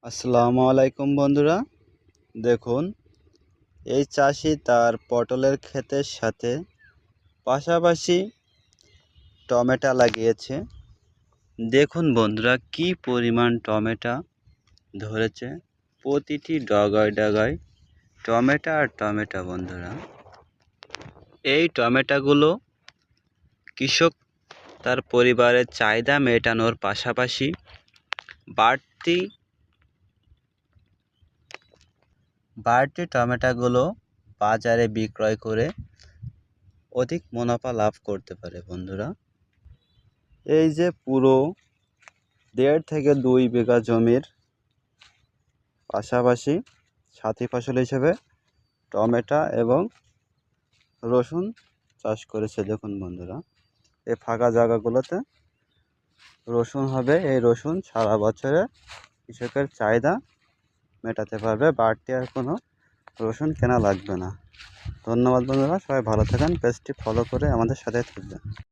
আসসালামু আলাইকুম বন্ধুরা, দেখুন এই চাষি তার পটলের ক্ষেতের সাথে পাশাপাশি টমেটো লাগিয়েছে। দেখুন বন্ধুরা কি পরিমাণ টমেটো ধরেছে, প্রতিটি ডগায় ডগায় টমেটো আর টমেটো। বন্ধুরা, এই টমেটোগুলো কৃষক তার পরিবারের চাহিদা মেটানোর পাশাপাশি বাড়তি টমেটোগুলো বাজারে বিক্রয় করে অধিক মুনাফা লাভ করতে পারে। বন্ধুরা, এই যে পুরো 1.5 থেকে 2 বিঘা জমির পাশাপাশি সাথী ফসল হিসেবে টমেটো এবং রসুন চাষ করেছে। দেখুন বন্ধুরা, এই ফাঁকা জায়গাগুলোতে রসুন হবে। এই রসুন সারা বছরে কৃষকের চাহিদা মেটাতে পারবে, বাড়তি আর কোনো রসুন কেনা লাগবে না। ধন্যবাদ বন্ধুরা, সবাই ভালো থাকেন, পেজটি ফলো করে আমাদের সাথে থাকবেন।